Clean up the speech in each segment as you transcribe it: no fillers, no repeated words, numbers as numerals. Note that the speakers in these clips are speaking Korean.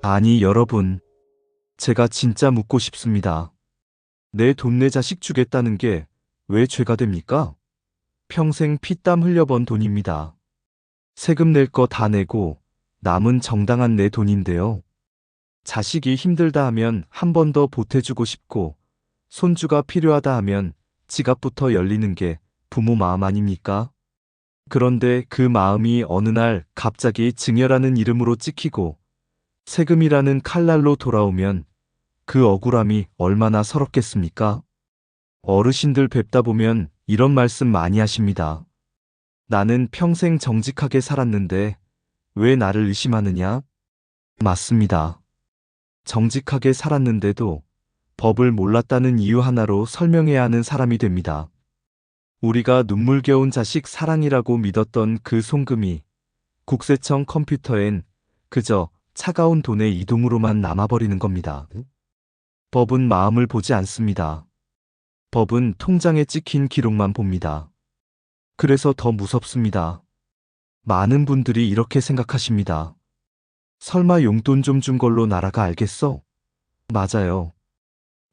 아니, 여러분, 제가 진짜 묻고 싶습니다. 내 돈 내 자식 주겠다는 게 왜 죄가 됩니까? 평생 피땀 흘려번 돈입니다. 세금 낼 거 다 내고 남은 정당한 내 돈인데요. 자식이 힘들다 하면 한 번 더 보태주고 싶고 손주가 필요하다 하면 지갑부터 열리는 게 부모 마음 아닙니까? 그런데 그 마음이 어느 날 갑자기 증여라는 이름으로 찍히고 세금이라는 칼날로 돌아오면 그 억울함이 얼마나 서럽겠습니까? 어르신들 뵙다 보면 이런 말씀 많이 하십니다. 나는 평생 정직하게 살았는데 왜 나를 의심하느냐? 맞습니다. 정직하게 살았는데도 법을 몰랐다는 이유 하나로 설명해야 하는 사람이 됩니다. 우리가 눈물겨운 자식 사랑이라고 믿었던 그 송금이 국세청 컴퓨터엔 그저 차가운 돈의 이동으로만 남아버리는 겁니다. 법은 마음을 보지 않습니다. 법은 통장에 찍힌 기록만 봅니다. 그래서 더 무섭습니다. 많은 분들이 이렇게 생각하십니다. 설마 용돈 좀 준 걸로 나라가 알겠어? 맞아요.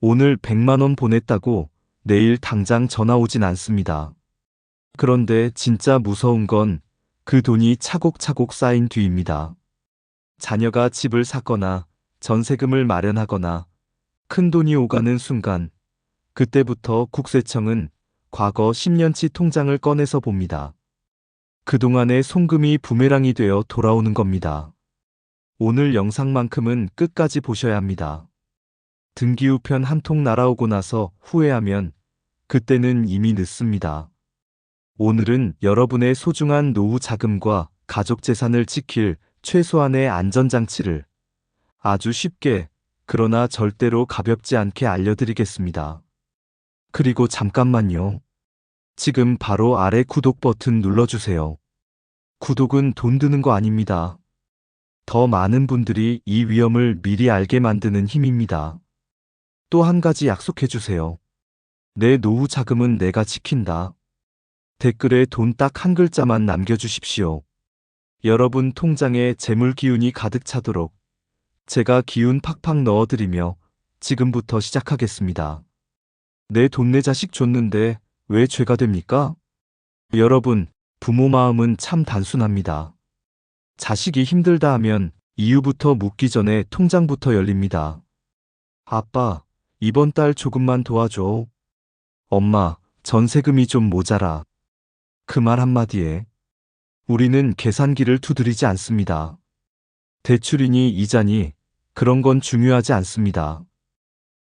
오늘 100만 원 보냈다고 내일 당장 전화 오진 않습니다. 그런데 진짜 무서운 건 그 돈이 차곡차곡 쌓인 뒤입니다. 자녀가 집을 샀거나 전세금을 마련하거나 큰 돈이 오가는 순간 그때부터 국세청은 과거 10년치 통장을 꺼내서 봅니다. 그동안의 송금이 부메랑이 되어 돌아오는 겁니다. 오늘 영상만큼은 끝까지 보셔야 합니다. 등기우편 한 통 날아오고 나서 후회하면 그때는 이미 늦습니다. 오늘은 여러분의 소중한 노후 자금과 가족 재산을 지킬 최소한의 안전장치를 아주 쉽게 그러나 절대로 가볍지 않게 알려드리겠습니다. 그리고 잠깐만요. 지금 바로 아래 구독 버튼 눌러주세요. 구독은 돈 드는 거 아닙니다. 더 많은 분들이 이 위험을 미리 알게 만드는 힘입니다. 또 한 가지 약속해주세요. 내 노후 자금은 내가 지킨다. 댓글에 돈 딱 한 글자만 남겨주십시오. 여러분 통장에 재물 기운이 가득 차도록 제가 기운 팍팍 넣어드리며 지금부터 시작하겠습니다. 내 돈 내 자식 줬는데 왜 죄가 됩니까? 여러분, 부모 마음은 참 단순합니다. 자식이 힘들다 하면 이유부터 묻기 전에 통장부터 열립니다. 아빠, 이번 달 조금만 도와줘. 엄마, 전세금이 좀 모자라. 그 말 한마디에 우리는 계산기를 두드리지 않습니다. 대출이니 이자니 그런 건 중요하지 않습니다.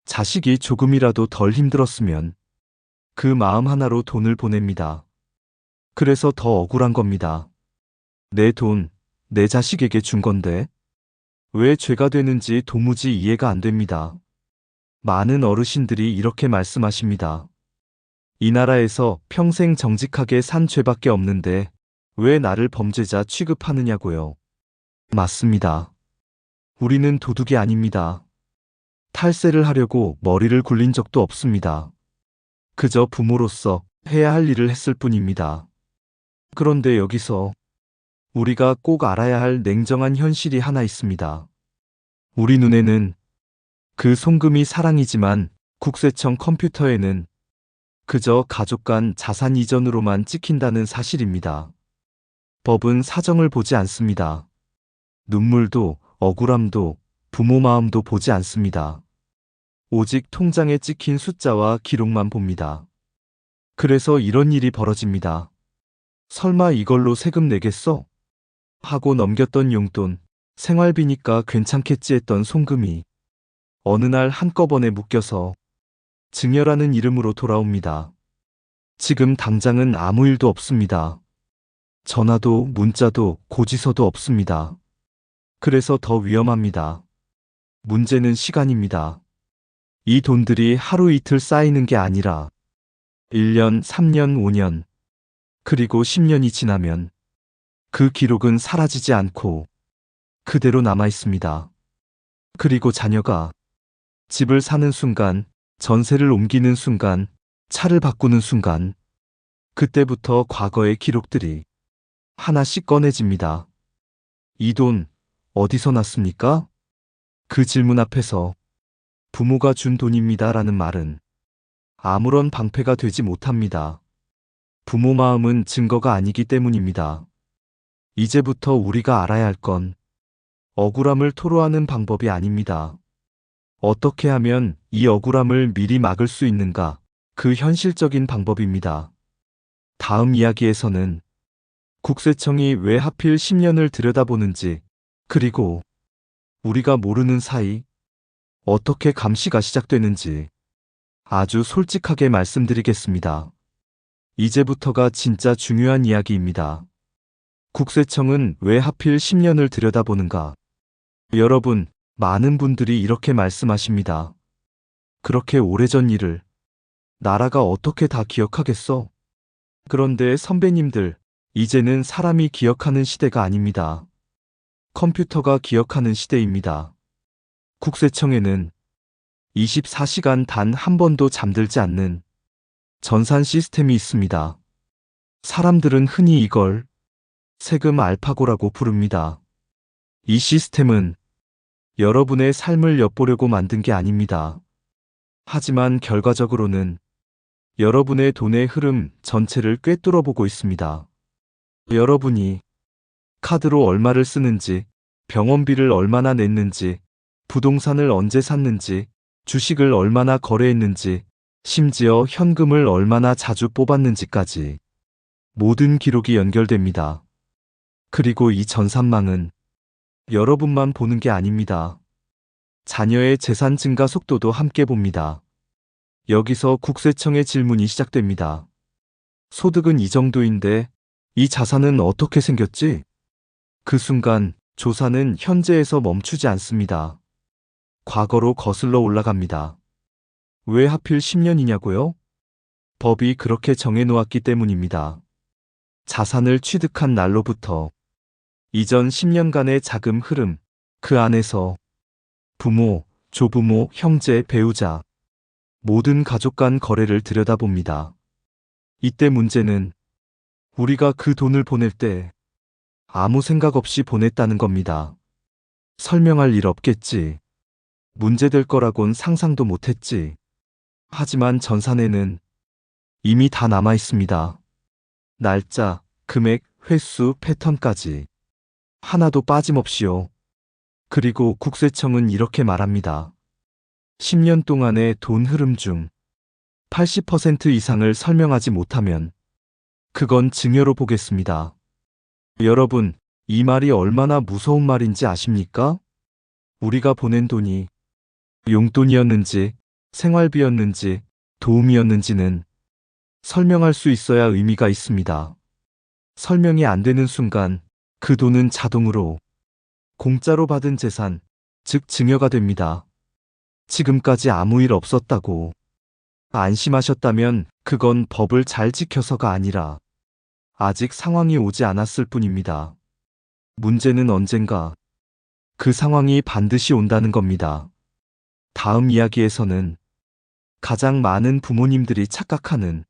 자식이 조금이라도 덜 힘들었으면 그 마음 하나로 돈을 보냅니다. 그래서 더 억울한 겁니다. 내 돈, 내 자식에게 준 건데 왜 죄가 되는지 도무지 이해가 안 됩니다. 많은 어르신들이 이렇게 말씀하십니다. 이 나라에서 평생 정직하게 산 죄밖에 없는데 왜 나를 범죄자 취급하느냐고요. 맞습니다. 우리는 도둑이 아닙니다. 탈세를 하려고 머리를 굴린 적도 없습니다. 그저 부모로서 해야 할 일을 했을 뿐입니다. 그런데 여기서 우리가 꼭 알아야 할 냉정한 현실이 하나 있습니다. 우리 눈에는 그 송금이 사랑이지만 국세청 컴퓨터에는 그저 가족 간 자산 이전으로만 찍힌다는 사실입니다. 법은 사정을 보지 않습니다. 눈물도 억울함도 부모 마음도 보지 않습니다. 오직 통장에 찍힌 숫자와 기록만 봅니다. 그래서 이런 일이 벌어집니다. 설마 이걸로 세금 내겠어? 하고 넘겼던 용돈, 생활비니까 괜찮겠지 했던 송금이 어느 날 한꺼번에 묶여서 증여라는 이름으로 돌아옵니다. 지금 당장은 아무 일도 없습니다. 전화도 문자도 고지서도 없습니다. 그래서 더 위험합니다. 문제는 시간입니다. 이 돈들이 하루 이틀 쌓이는 게 아니라 1년, 3년, 5년, 그리고 10년이 지나면 그 기록은 사라지지 않고 그대로 남아 있습니다. 그리고 자녀가 집을 사는 순간, 전세를 옮기는 순간, 차를 바꾸는 순간, 그때부터 과거의 기록들이 하나씩 꺼내집니다. 이 돈 어디서 났습니까? 그 질문 앞에서 부모가 준 돈입니다라는 말은 아무런 방패가 되지 못합니다. 부모 마음은 증거가 아니기 때문입니다. 이제부터 우리가 알아야 할 건 억울함을 토로하는 방법이 아닙니다. 어떻게 하면 이 억울함을 미리 막을 수 있는가? 그 현실적인 방법입니다. 다음 이야기에서는 국세청이 왜 하필 10년을 들여다보는지, 그리고 우리가 모르는 사이 어떻게 감시가 시작되는지 아주 솔직하게 말씀드리겠습니다. 이제부터가 진짜 중요한 이야기입니다. 국세청은 왜 하필 10년을 들여다보는가? 여러분, 많은 분들이 이렇게 말씀하십니다. 그렇게 오래전 일을 나라가 어떻게 다 기억하겠어? 그런데 선배님들, 이제는 사람이 기억하는 시대가 아닙니다. 컴퓨터가 기억하는 시대입니다. 국세청에는 24시간 단 한 번도 잠들지 않는 전산 시스템이 있습니다. 사람들은 흔히 이걸 세금 알파고라고 부릅니다. 이 시스템은 여러분의 삶을 엿보려고 만든 게 아닙니다. 하지만 결과적으로는 여러분의 돈의 흐름 전체를 꿰뚫어 보고 있습니다. 여러분이 카드로 얼마를 쓰는지, 병원비를 얼마나 냈는지, 부동산을 언제 샀는지, 주식을 얼마나 거래했는지, 심지어 현금을 얼마나 자주 뽑았는지까지 모든 기록이 연결됩니다. 그리고 이 전산망은 여러분만 보는 게 아닙니다. 자녀의 재산 증가 속도도 함께 봅니다. 여기서 국세청의 질문이 시작됩니다. 소득은 이 정도인데 이 자산은 어떻게 생겼지? 그 순간 조사는 현재에서 멈추지 않습니다. 과거로 거슬러 올라갑니다. 왜 하필 10년이냐고요? 법이 그렇게 정해놓았기 때문입니다. 자산을 취득한 날로부터 이전 10년간의 자금 흐름, 그 안에서 부모, 조부모, 형제, 배우자, 모든 가족 간 거래를 들여다봅니다. 이때 문제는 우리가 그 돈을 보낼 때 아무 생각 없이 보냈다는 겁니다. 설명할 일 없겠지. 문제될 거라곤 상상도 못했지. 하지만 전산에는 이미 다 남아 있습니다. 날짜, 금액, 횟수, 패턴까지. 하나도 빠짐없이요. 그리고 국세청은 이렇게 말합니다. 10년 동안의 돈 흐름 중 80% 이상을 설명하지 못하면 그건 증여로 보겠습니다. 여러분, 이 말이 얼마나 무서운 말인지 아십니까? 우리가 보낸 돈이 용돈이었는지, 생활비였는지, 도움이었는지는 설명할 수 있어야 의미가 있습니다. 설명이 안 되는 순간 그 돈은 자동으로 공짜로 받은 재산, 즉 증여가 됩니다. 지금까지 아무 일 없었다고 안심하셨다면 그건 법을 잘 지켜서가 아니라 아직 상황이 오지 않았을 뿐입니다. 문제는 언젠가 그 상황이 반드시 온다는 겁니다. 다음 이야기에서는 가장 많은 부모님들이 착각하는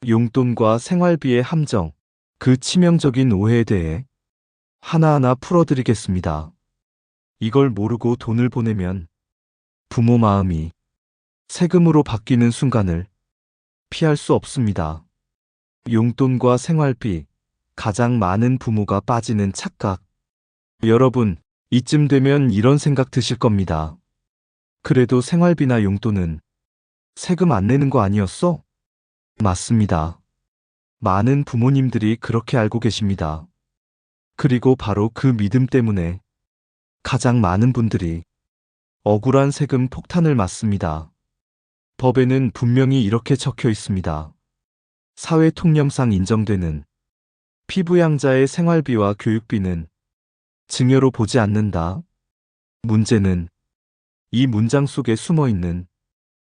용돈과 생활비의 함정, 그 치명적인 오해에 대해 하나하나 풀어드리겠습니다. 이걸 모르고 돈을 보내면 부모 마음이 세금으로 바뀌는 순간을 피할 수 없습니다. 용돈과 생활비, 가장 많은 부모가 빠지는 착각. 여러분, 이쯤 되면 이런 생각 드실 겁니다. 그래도 생활비나 용돈은 세금 안 내는 거 아니었어? 맞습니다. 많은 부모님들이 그렇게 알고 계십니다. 그리고 바로 그 믿음 때문에 가장 많은 분들이 억울한 세금 폭탄을 맞습니다. 법에는 분명히 이렇게 적혀 있습니다. 사회 통념상 인정되는 피부양자의 생활비와 교육비는 증여로 보지 않는다. 문제는 이 문장 속에 숨어 있는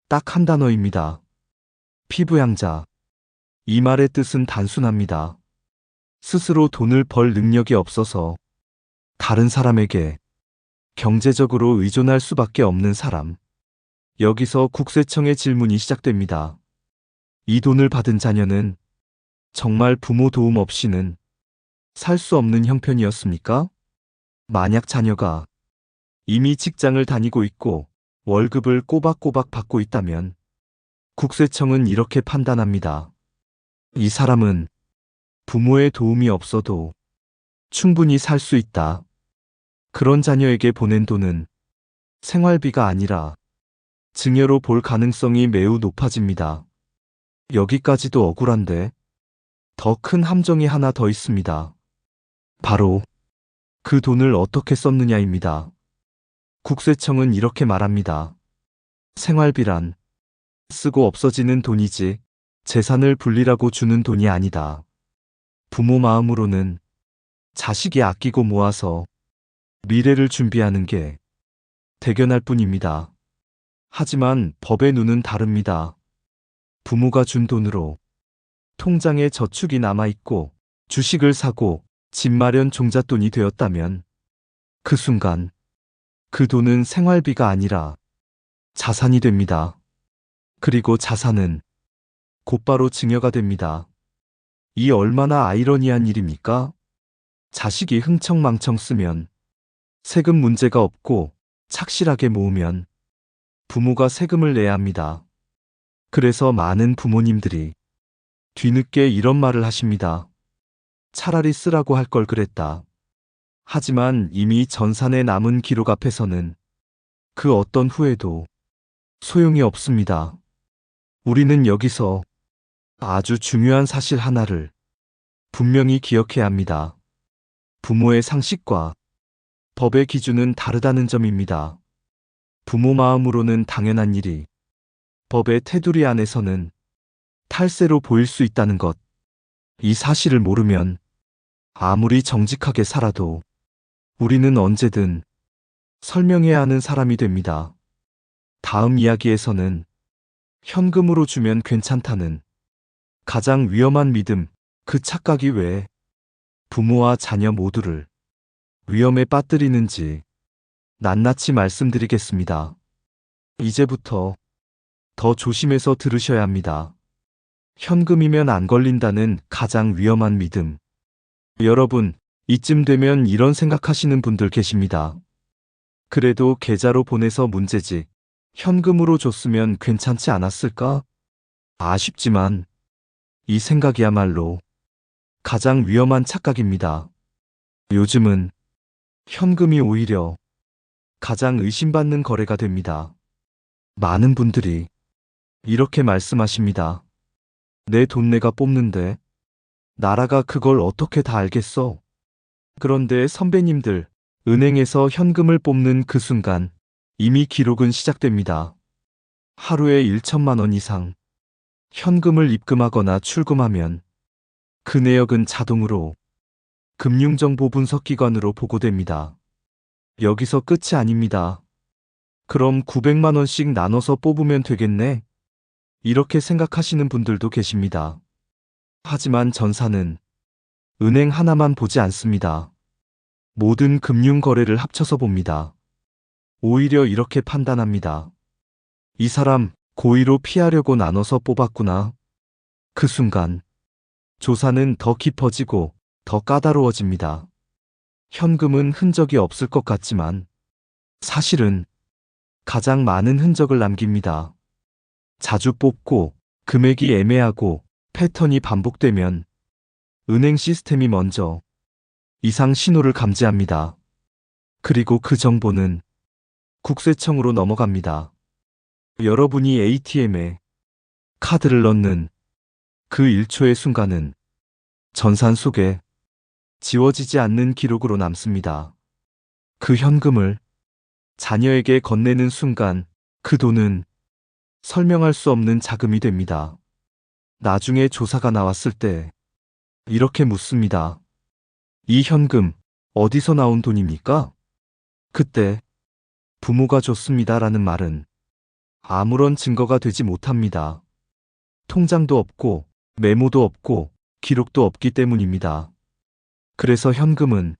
딱 한 단어입니다. 피부양자. 이 말의 뜻은 단순합니다. 스스로 돈을 벌 능력이 없어서 다른 사람에게 경제적으로 의존할 수밖에 없는 사람. 여기서 국세청의 질문이 시작됩니다. 이 돈을 받은 자녀는 정말 부모 도움 없이는 살 수 없는 형편이었습니까? 만약 자녀가 이미 직장을 다니고 있고 월급을 꼬박꼬박 받고 있다면 국세청은 이렇게 판단합니다. 이 사람은 부모의 도움이 없어도 충분히 살 수 있다. 그런 자녀에게 보낸 돈은 생활비가 아니라 증여로 볼 가능성이 매우 높아집니다. 여기까지도 억울한데 더 큰 함정이 하나 더 있습니다. 바로 그 돈을 어떻게 썼느냐입니다. 국세청은 이렇게 말합니다. 생활비란 쓰고 없어지는 돈이지 재산을 불리라고 주는 돈이 아니다. 부모 마음으로는 자식이 아끼고 모아서 미래를 준비하는 게 대견할 뿐입니다. 하지만 법의 눈은 다릅니다. 부모가 준 돈으로 통장에 저축이 남아있고 주식을 사고 집 마련 종잣돈이 되었다면 그 순간 그 돈은 생활비가 아니라 자산이 됩니다. 그리고 자산은 곧바로 증여가 됩니다. 이 얼마나 아이러니한 일입니까? 자식이 흥청망청 쓰면 세금 문제가 없고 착실하게 모으면 부모가 세금을 내야 합니다. 그래서 많은 부모님들이 뒤늦게 이런 말을 하십니다. 차라리 쓰라고 할 걸 그랬다. 하지만 이미 전산에 남은 기록 앞에서는 그 어떤 후회도 소용이 없습니다. 우리는 여기서 아주 중요한 사실 하나를 분명히 기억해야 합니다. 부모의 상식과 법의 기준은 다르다는 점입니다. 부모 마음으로는 당연한 일이 법의 테두리 안에서는 탈세로 보일 수 있다는 것. 이 사실을 모르면 아무리 정직하게 살아도 우리는 언제든 설명해야 하는 사람이 됩니다. 다음 이야기에서는 현금으로 주면 괜찮다는 가장 위험한 믿음, 그 착각이 왜 부모와 자녀 모두를 위험에 빠뜨리는지 낱낱이 말씀드리겠습니다. 이제부터 더 조심해서 들으셔야 합니다. 현금이면 안 걸린다는 가장 위험한 믿음. 여러분, 이쯤 되면 이런 생각하시는 분들 계십니다. 그래도 계좌로 보내서 문제지. 현금으로 줬으면 괜찮지 않았을까? 아쉽지만 이 생각이야말로 가장 위험한 착각입니다. 요즘은 현금이 오히려 가장 의심받는 거래가 됩니다. 많은 분들이 이렇게 말씀하십니다. 내 돈 내가 뽑는데 나라가 그걸 어떻게 다 알겠어? 그런데 선배님들, 은행에서 현금을 뽑는 그 순간 이미 기록은 시작됩니다. 하루에 1천만 원 이상 현금을 입금하거나 출금하면 그 내역은 자동으로 금융정보분석기관으로 보고됩니다. 여기서 끝이 아닙니다. 그럼 900만 원씩 나눠서 뽑으면 되겠네? 이렇게 생각하시는 분들도 계십니다. 하지만 전사는 은행 하나만 보지 않습니다. 모든 금융거래를 합쳐서 봅니다. 오히려 이렇게 판단합니다. 이 사람 고의로 피하려고 나눠서 뽑았구나. 그 순간 조사는 더 깊어지고 더 까다로워집니다. 현금은 흔적이 없을 것 같지만 사실은 가장 많은 흔적을 남깁니다. 자주 뽑고 금액이 애매하고 패턴이 반복되면 은행 시스템이 먼저 이상 신호를 감지합니다. 그리고 그 정보는 국세청으로 넘어갑니다. 여러분이 ATM에 카드를 넣는 그 1초의 순간은 전산 속에 지워지지 않는 기록으로 남습니다. 그 현금을 자녀에게 건네는 순간 그 돈은 설명할 수 없는 자금이 됩니다. 나중에 조사가 나왔을 때 이렇게 묻습니다. 이 현금 어디서 나온 돈입니까? 그때 부모가 줬습니다라는 말은 아무런 증거가 되지 못합니다. 통장도 없고 메모도 없고 기록도 없기 때문입니다. 그래서 현금은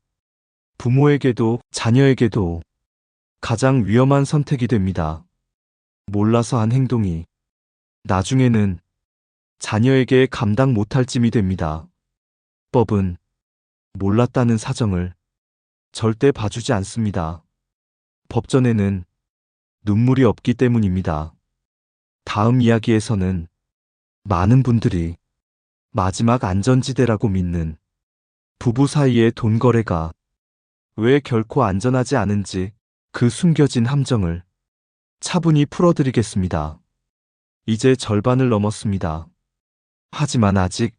부모에게도 자녀에게도 가장 위험한 선택이 됩니다. 몰라서 한 행동이 나중에는 자녀에게 감당 못할 짐이 됩니다. 법은 몰랐다는 사정을 절대 봐주지 않습니다. 법전에는 눈물이 없기 때문입니다. 다음 이야기에서는 많은 분들이 마지막 안전지대라고 믿는 부부 사이의 돈 거래가 왜 결코 안전하지 않은지 그 숨겨진 함정을 차분히 풀어드리겠습니다. 이제 절반을 넘었습니다. 하지만 아직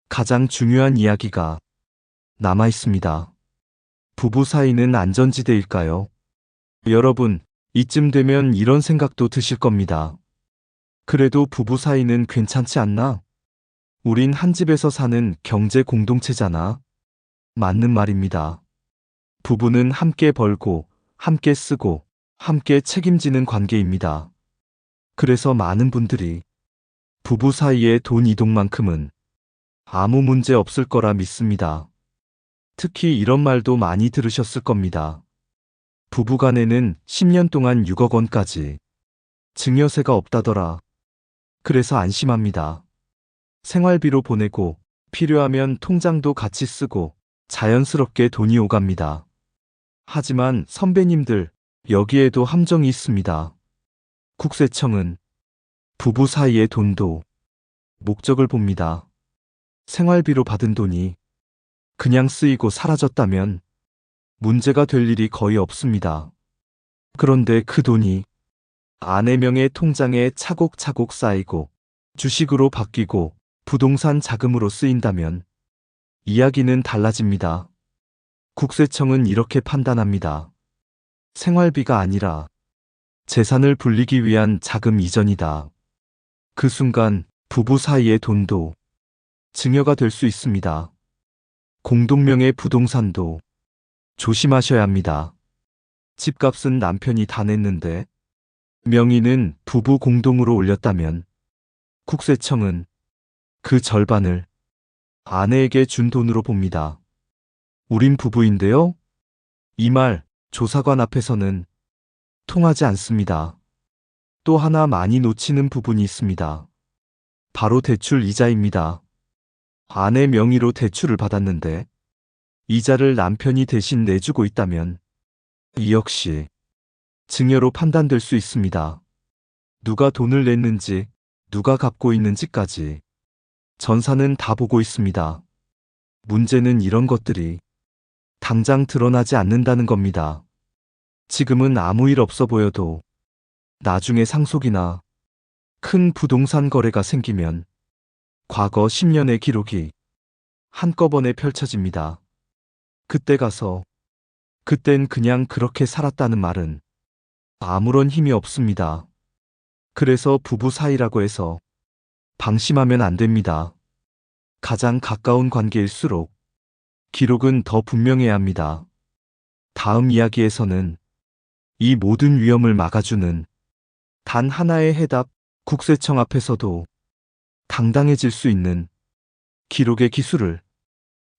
가장 중요한 이야기가 남아 있습니다. 부부 사이는 안전지대일까요? 여러분, 이쯤 되면 이런 생각도 드실 겁니다. 그래도 부부 사이는 괜찮지 않나? 우린 한 집에서 사는 경제 공동체잖아. 맞는 말입니다. 부부는 함께 벌고, 함께 쓰고, 함께 책임지는 관계입니다. 그래서 많은 분들이 부부 사이의 돈 이동만큼은 아무 문제 없을 거라 믿습니다. 특히 이런 말도 많이 들으셨을 겁니다. 부부간에는 10년 동안 6억 원까지 증여세가 없다더라. 그래서 안심합니다. 생활비로 보내고 필요하면 통장도 같이 쓰고 자연스럽게 돈이 오갑니다. 하지만 선배님들, 여기에도 함정이 있습니다. 국세청은 부부 사이의 돈도 목적을 봅니다. 생활비로 받은 돈이 그냥 쓰이고 사라졌다면 문제가 될 일이 거의 없습니다. 그런데 그 돈이 아내 명의 통장에 차곡차곡 쌓이고 주식으로 바뀌고 부동산 자금으로 쓰인다면 이야기는 달라집니다. 국세청은 이렇게 판단합니다. 생활비가 아니라 재산을 불리기 위한 자금 이전이다. 그 순간 부부 사이의 돈도 증여가 될 수 있습니다. 공동명의 부동산도 조심하셔야 합니다. 집값은 남편이 다 냈는데 명의는 부부 공동으로 올렸다면 국세청은 그 절반을 아내에게 준 돈으로 봅니다. 우린 부부인데요? 이 말 조사관 앞에서는 통하지 않습니다. 또 하나 많이 놓치는 부분이 있습니다. 바로 대출 이자입니다. 아내 명의로 대출을 받았는데 이자를 남편이 대신 내주고 있다면 이 역시 증여로 판단될 수 있습니다. 누가 돈을 냈는지, 누가 갚고 있는지까지 전사는 다 보고 있습니다. 문제는 이런 것들이 당장 드러나지 않는다는 겁니다. 지금은 아무 일 없어 보여도 나중에 상속이나 큰 부동산 거래가 생기면 과거 10년의 기록이 한꺼번에 펼쳐집니다. 그때 가서 그땐 그냥 그렇게 살았다는 말은 아무런 힘이 없습니다. 그래서 부부 사이라고 해서 방심하면 안 됩니다. 가장 가까운 관계일수록 기록은 더 분명해야 합니다. 다음 이야기에서는 이 모든 위험을 막아주는 단 하나의 해답, 국세청 앞에서도 당당해질 수 있는 기록의 기술을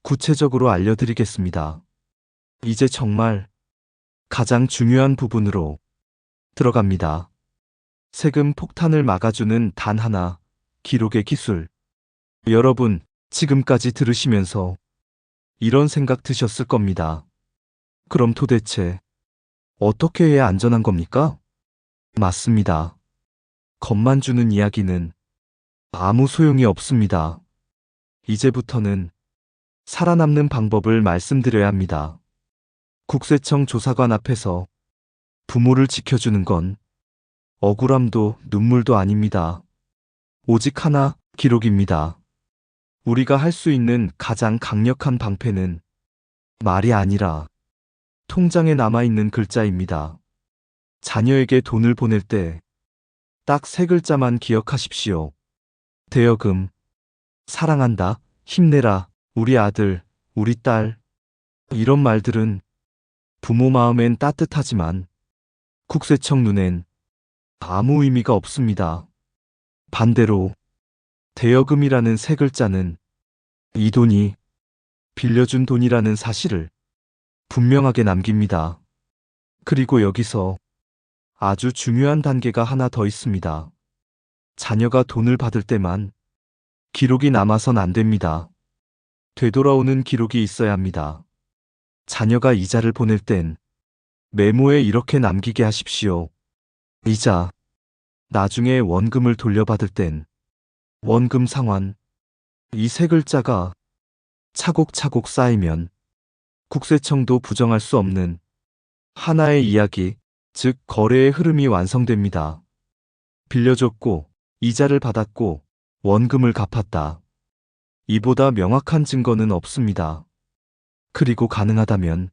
구체적으로 알려드리겠습니다. 이제 정말 가장 중요한 부분으로 들어갑니다. 세금 폭탄을 막아주는 단 하나, 기록의 기술. 여러분, 지금까지 들으시면서 이런 생각 드셨을 겁니다. 그럼 도대체 어떻게 해야 안전한 겁니까? 맞습니다. 겁만 주는 이야기는 아무 소용이 없습니다. 이제부터는 살아남는 방법을 말씀드려야 합니다. 국세청 조사관 앞에서 부모를 지켜주는 건 억울함도 눈물도 아닙니다. 오직 하나, 기록입니다. 우리가 할 수 있는 가장 강력한 방패는 말이 아니라 통장에 남아있는 글자입니다. 자녀에게 돈을 보낼 때 딱 세 글자만 기억하십시오. 대여금, 사랑한다, 힘내라, 우리 아들, 우리 딸. 이런 말들은 부모 마음엔 따뜻하지만 국세청 눈엔 아무 의미가 없습니다. 반대로 대여금이라는 세 글자는 이 돈이 빌려준 돈이라는 사실을 분명하게 남깁니다. 그리고 여기서 아주 중요한 단계가 하나 더 있습니다. 자녀가 돈을 받을 때만 기록이 남아선 안 됩니다. 되돌아오는 기록이 있어야 합니다. 자녀가 이자를 보낼 땐 메모에 이렇게 남기게 하십시오. 이자. 나중에 원금을 돌려받을 땐 원금 상환. 이 세 글자가 차곡차곡 쌓이면 국세청도 부정할 수 없는 하나의 이야기, 즉 거래의 흐름이 완성됩니다. 빌려줬고, 이자를 받았고, 원금을 갚았다. 이보다 명확한 증거는 없습니다. 그리고 가능하다면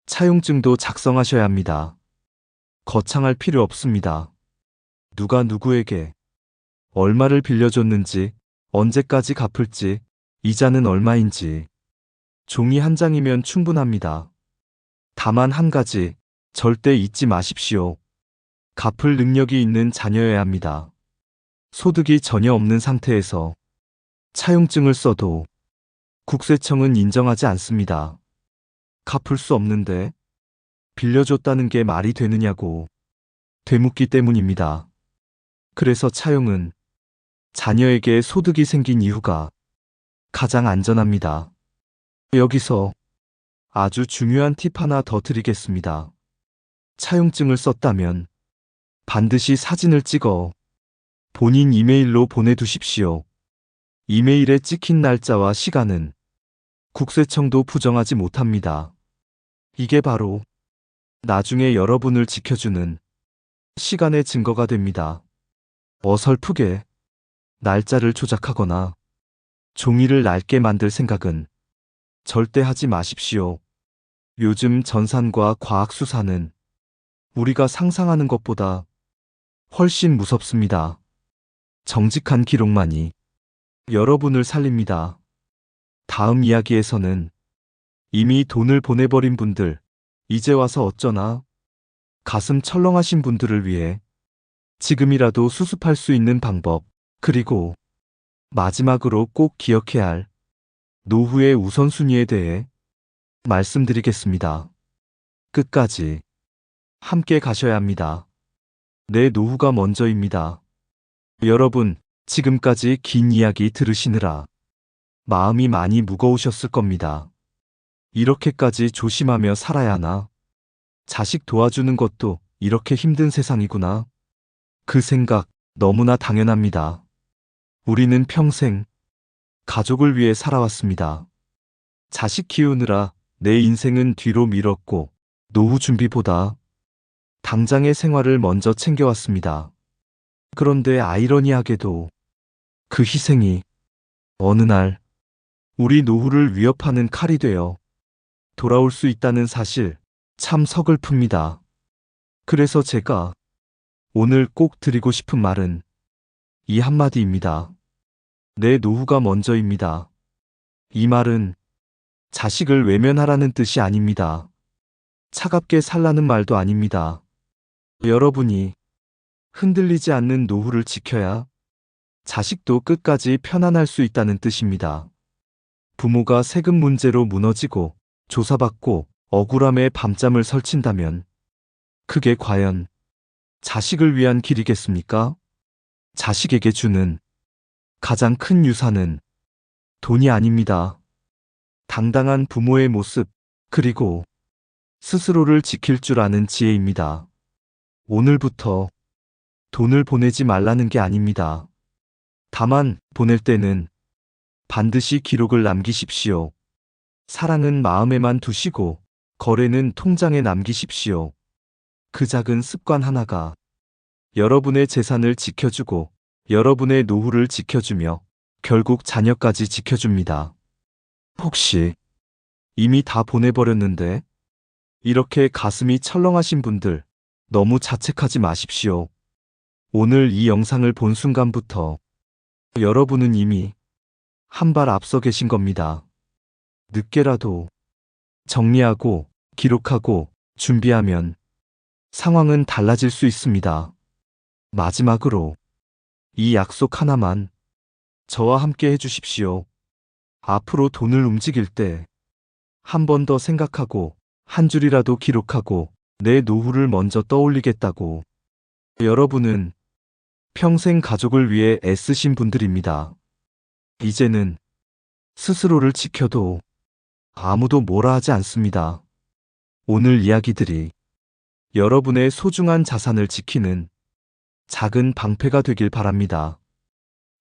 차용증도 작성하셔야 합니다. 거창할 필요 없습니다. 누가 누구에게 얼마를 빌려줬는지, 언제까지 갚을지, 이자는 얼마인지 종이 한 장이면 충분합니다. 다만 한 가지 절대 잊지 마십시오. 갚을 능력이 있는 자녀여야 합니다. 소득이 전혀 없는 상태에서 차용증을 써도 국세청은 인정하지 않습니다. 갚을 수 없는데 빌려줬다는 게 말이 되느냐고 되묻기 때문입니다. 그래서 차용은 자녀에게 소득이 생긴 이후가 가장 안전합니다. 여기서 아주 중요한 팁 하나 더 드리겠습니다. 차용증을 썼다면 반드시 사진을 찍어 본인 이메일로 보내두십시오. 이메일에 찍힌 날짜와 시간은 국세청도 부정하지 못합니다. 이게 바로 나중에 여러분을 지켜주는 시간의 증거가 됩니다. 어설프게 날짜를 조작하거나 종이를 낡게 만들 생각은 절대 하지 마십시오. 요즘 전산과 과학수사는 우리가 상상하는 것보다 훨씬 무섭습니다. 정직한 기록만이 여러분을 살립니다. 다음 이야기에서는 이미 돈을 보내버린 분들, 이제 와서 어쩌나 가슴 철렁하신 분들을 위해 지금이라도 수습할 수 있는 방법, 그리고 마지막으로 꼭 기억해야 할 노후의 우선순위에 대해 말씀드리겠습니다. 끝까지 함께 가셔야 합니다. 내 노후가 먼저입니다. 여러분, 지금까지 긴 이야기 들으시느라 마음이 많이 무거우셨을 겁니다. 이렇게까지 조심하며 살아야 하나? 자식 도와주는 것도 이렇게 힘든 세상이구나. 그 생각 너무나 당연합니다. 우리는 평생 가족을 위해 살아왔습니다. 자식 키우느라 내 인생은 뒤로 미뤘고 노후 준비보다 당장의 생활을 먼저 챙겨왔습니다. 그런데 아이러니하게도 그 희생이 어느 날 우리 노후를 위협하는 칼이 되어 돌아올 수 있다는 사실 참 서글픕니다. 그래서 제가 오늘 꼭 드리고 싶은 말은 이 한마디입니다. 내 노후가 먼저입니다. 이 말은 자식을 외면하라는 뜻이 아닙니다. 차갑게 살라는 말도 아닙니다. 여러분이 흔들리지 않는 노후를 지켜야 자식도 끝까지 편안할 수 있다는 뜻입니다. 부모가 세금 문제로 무너지고 조사받고 억울함에 밤잠을 설친다면 그게 과연 자식을 위한 길이겠습니까? 자식에게 주는 가장 큰 유산은 돈이 아닙니다. 당당한 부모의 모습, 그리고 스스로를 지킬 줄 아는 지혜입니다. 오늘부터 돈을 보내지 말라는 게 아닙니다. 다만 보낼 때는 반드시 기록을 남기십시오. 사랑은 마음에만 두시고 거래는 통장에 남기십시오. 그 작은 습관 하나가 여러분의 재산을 지켜주고 여러분의 노후를 지켜주며 결국 자녀까지 지켜줍니다. 혹시 이미 다 보내버렸는데 이렇게 가슴이 철렁하신 분들 너무 자책하지 마십시오. 오늘 이 영상을 본 순간부터 여러분은 이미 한 발 앞서 계신 겁니다. 늦게라도 정리하고 기록하고 준비하면 상황은 달라질 수 있습니다. 마지막으로 이 약속 하나만 저와 함께 해주십시오. 앞으로 돈을 움직일 때 한 번 더 생각하고 한 줄이라도 기록하고 내 노후를 먼저 떠올리겠다고. 여러분은 평생 가족을 위해 애쓰신 분들입니다. 이제는 스스로를 지켜도 아무도 뭐라 하지 않습니다. 오늘 이야기들이 여러분의 소중한 자산을 지키는 작은 방패가 되길 바랍니다.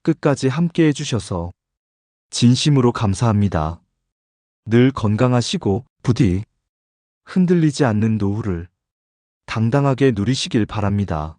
끝까지 함께 해주셔서 진심으로 감사합니다. 늘 건강하시고 부디 흔들리지 않는 노후를 당당하게 누리시길 바랍니다.